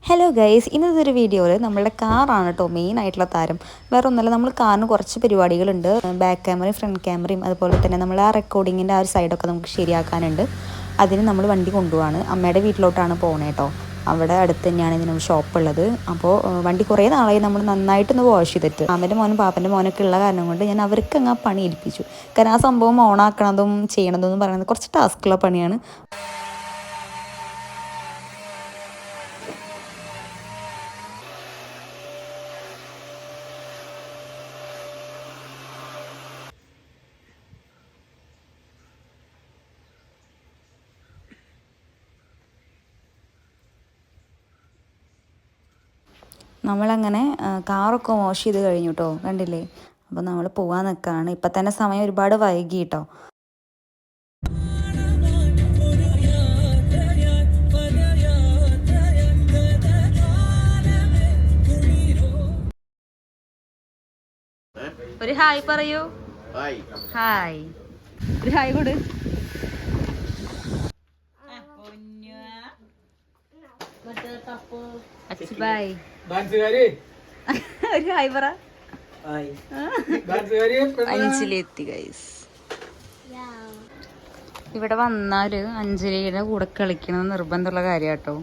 Hello guys, ഇന്നത്തെ ഒരു വീഡിയോയിൽ നമ്മളുടെ കാറാണ് കേട്ടോ മെയിൻ ആയിട്ടുള്ള താരം. വേറെ ഒന്നുമല്ല, നമ്മൾ കാറിന് കുറച്ച് പരിപാടികളുണ്ട്. ബാക്ക് ക്യാമറയും ഫ്രണ്ട് ക്യാമറയും അതുപോലെ തന്നെ നമ്മൾ ആ റെക്കോർഡിങ്ങിൻ്റെ ആ ഒരു സൈഡൊക്കെ നമുക്ക് ശരിയാക്കാനുണ്ട്. അതിന് നമ്മൾ വണ്ടി കൊണ്ടുപോവാണ്. അമ്മയുടെ വീട്ടിലോട്ടാണ് പോകണേ കേട്ടോ. അവിടെ അടുത്ത് തന്നെയാണ് ഇതിന് ഷോപ്പുള്ളത്. അപ്പോൾ വണ്ടി കുറേ നാളായി നമ്മൾ നന്നായിട്ടൊന്ന് വാഷ് ചെയ്തിട്ട്. അമ്മൻ്റെ മോനും പാപ്പൻ്റെ മോനൊക്കെ ഉള്ള കാരണം കൊണ്ട് ഞാൻ അവർക്ക് അങ്ങ് പണി ഏൽപ്പിച്ചു. കാരണം ആ സംഭവം ഓണാക്കണതും ചെയ്യണതെന്ന് പറയുന്നത് കുറച്ച് ടാസ്ക്കുള്ള പണിയാണ്. നമ്മളങ്ങനെ കാറൊക്കെ വാഷ് ചെയ്ത് കഴിഞ്ഞു കേട്ടോ, കണ്ടില്ലേ. അപ്പോൾ നമ്മൾ പോകാൻ നിൽക്കുകയാണ്. ഇപ്പം തന്നെ സമയം ഒരുപാട് വൈകി കേട്ടോ. ഒരു ഹായ് പറയൂ. ഹായ്, ഒരു ഹായ് കൊടു. ഒരു ഹായ് പറ. അഞ്ജലിയെത്തി ഗൈസ്. ഇവിടെ വന്നാല് അഞ്ജലിയുടെ കൂടെ കളിക്കണം നിർബന്ധമുള്ള കാര്യം കേട്ടോ.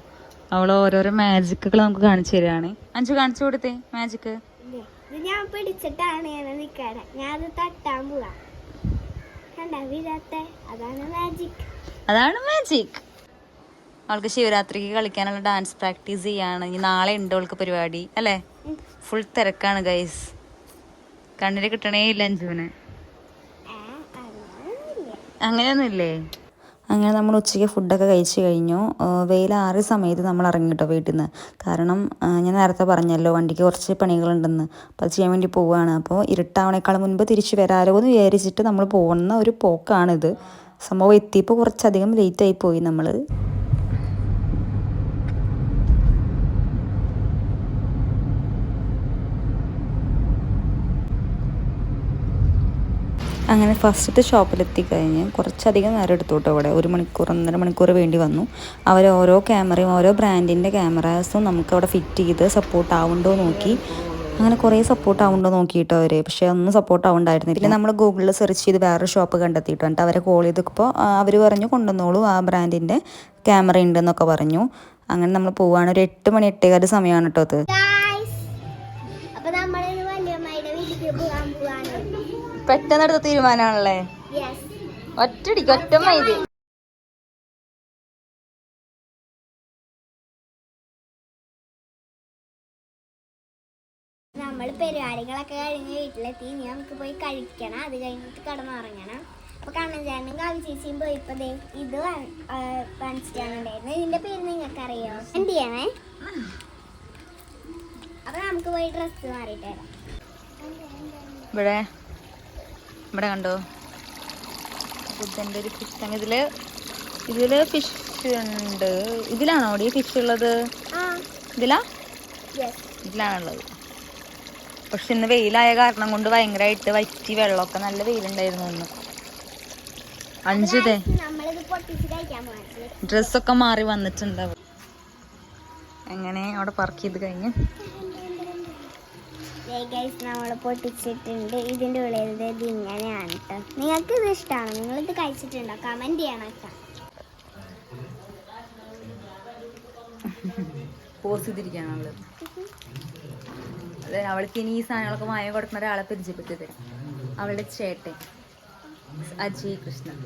അവള് ഓരോരോ മാജിക്കുകൾ നമുക്ക് കാണിച്ചു തരാണ്. അഞ്ജു കാണിച്ചു കൊടുത്തേ മാജിക്ക്. ഞാൻ പിടിച്ചിട്ടാണ് ഞാൻ തട്ടാൻ പോവാ. അതാണ് മാജിക്. അവൾക്ക് ശിവരാത്രിക്ക് കളിക്കാനുള്ള ഡാൻസ് പ്രാക്ടീസ് ചെയ്യാണ്. ഇനി നാളെ ഉണ്ട് അവൾക്ക് പരിപാടി അല്ലേ. ഫുൾ തിരക്കാണ് ഗൈസ്. കണ്ണിന് കിട്ടണേ ഇല്ല അഞ്ജുവിന്. അങ്ങനെയൊന്നുമില്ലേ. അങ്ങനെ നമ്മൾ ഉച്ചയ്ക്ക് ഫുഡൊക്കെ കഴിച്ച് കഴിഞ്ഞു. വെയിലാറിയ സമയത്ത് നമ്മൾ ഇറങ്ങി കേട്ടോ വീട്ടിൽ നിന്ന്. കാരണം ഞാൻ നേരത്തെ പറഞ്ഞല്ലോ വണ്ടിക്ക് കുറച്ച് പണികളുണ്ടെന്ന്. അപ്പോൾ അത് ചെയ്യാൻ വേണ്ടി പോവുകയാണ്. അപ്പോൾ ഇരുട്ടാവണേക്കാൾ മുൻപ് തിരിച്ച് വരാലോ എന്ന് വിചാരിച്ചിട്ട് നമ്മൾ പോകുന്ന ഒരു പോക്കാണിത്. സംഭവം എത്തിയപ്പോൾ കുറച്ചധികം ലേറ്റായി പോയി നമ്മൾ. അങ്ങനെ ഫസ്റ്റത്തെ ഷോപ്പിലെത്തി കഴിഞ്ഞ് കുറച്ചധികം നേരം എടുത്തു കേട്ടോ. ഇവിടെ 1 മണിക്കൂർ 1.5 മണിക്കൂർ വേണ്ടി വന്നു. അവർ ഓരോ ക്യാമറയും ഓരോ ബ്രാൻഡിൻ്റെ ക്യാമറാസും നമുക്ക് അവിടെ ഫിറ്റ് ചെയ്ത് സപ്പോർട്ട് ആവുന്നുണ്ടോ നോക്കി. അങ്ങനെ കുറേ സപ്പോർട്ട് ആവുന്നുണ്ടോ നോക്കിയിട്ടോ അവർ. പക്ഷേ ഒന്നും സപ്പോർട്ട് ആവുന്നുണ്ടായിരുന്നില്ല. പിന്നെ നമ്മൾ ഗൂഗിളിൽ സെർച്ച് ചെയ്ത് വേറൊരു ഷോപ്പ് കണ്ടെത്തിയിട്ട് എന്നിട്ട് അവരെ കോൾ ചെയ്തപ്പോൾ അവർ പറഞ്ഞു കൊണ്ടുവന്നോളൂ, ആ ബ്രാൻഡിൻ്റെ ക്യാമറ ഉണ്ടെന്നൊക്കെ പറഞ്ഞു. അങ്ങനെ നമ്മൾ പോവുകയാണ്. ഒരു 8 മണി 8:15 സമയമാണ് കേട്ടോ അത്. പെട്ടെന്നെടുത്ത തീരുമാനമാണല്ലേ. ഒറ്റടിക്ക് ഒറ്റ മൈദി. നമ്മൾ പരിപാടികളൊക്കെ കഴിഞ്ഞ് വീട്ടിലെത്തി. ഇനി നമുക്ക് പോയി കഴിക്കണം. അത് കഴിഞ്ഞിട്ട് കിടന്നുറങ്ങണം. അപ്പൊ കണ്ണൻചാനും കാവ്യ ചേച്ചിയും പോയിപ്പോ ഇത് വാങ്ങിച്ചിട്ടാണുണ്ടായിരുന്നു. ഇതിന്റെ പേര് നിങ്ങൾക്ക് അറിയോ? എന്ത് ചെയ്യണേ. അപ്പൊ നമുക്ക് പോയി ഡ്രസ്സ് മാറിയിട്ട് വരാം. ഇവിടെ കണ്ടോ ബുദ്ധൻ്റെ ഒരു ഫിഷ് ടാങ്ക്. ഇതില് ഫിഷ് ഉണ്ട്. ഇതിലാണോ ഈ ഫിഷ് ഉള്ളത്? ഇതിലാണുള്ളത്. പക്ഷെ ഇന്ന് വെയിലായ കാരണം കൊണ്ട് ഭയങ്കരമായിട്ട് വറ്റി വെള്ളമൊക്കെ നല്ല വെയിലുണ്ടായിരുന്നു ഇന്ന്. അഞ്ചുതേ ഡ്രസ്സൊക്കെ മാറി വന്നിട്ടുണ്ടാവും. എങ്ങനെ അവിടെ പാർക്ക് ചെയ്ത് കഴിഞ്ഞ് നമ്മൾ പൊട്ടിച്ചിട്ടുണ്ട്. ഇതിൻ്റെ ഉള്ളിൽ ഇത് ഇങ്ങനെയാണ് കേട്ടോ. നിങ്ങൾക്ക് ഇത് ഇഷ്ടമാണോ? നിങ്ങളിത് കഴിച്ചിട്ടുണ്ടോ? കമന്റ് ചെയ്യണം കേട്ടോ. പോസ് ചെയ്തിരിക്കുകയാണുള്ളത്. അതെ, അവൾക്ക് ഇനി ഈ സാധനങ്ങളൊക്കെ വാങ്ങി കൊടുക്കുന്ന ഒരാളെ പരിചയപ്പെട്ടു തരാം. അവളുടെ ചേട്ടൻ അജയ് കൃഷ്ണൻ.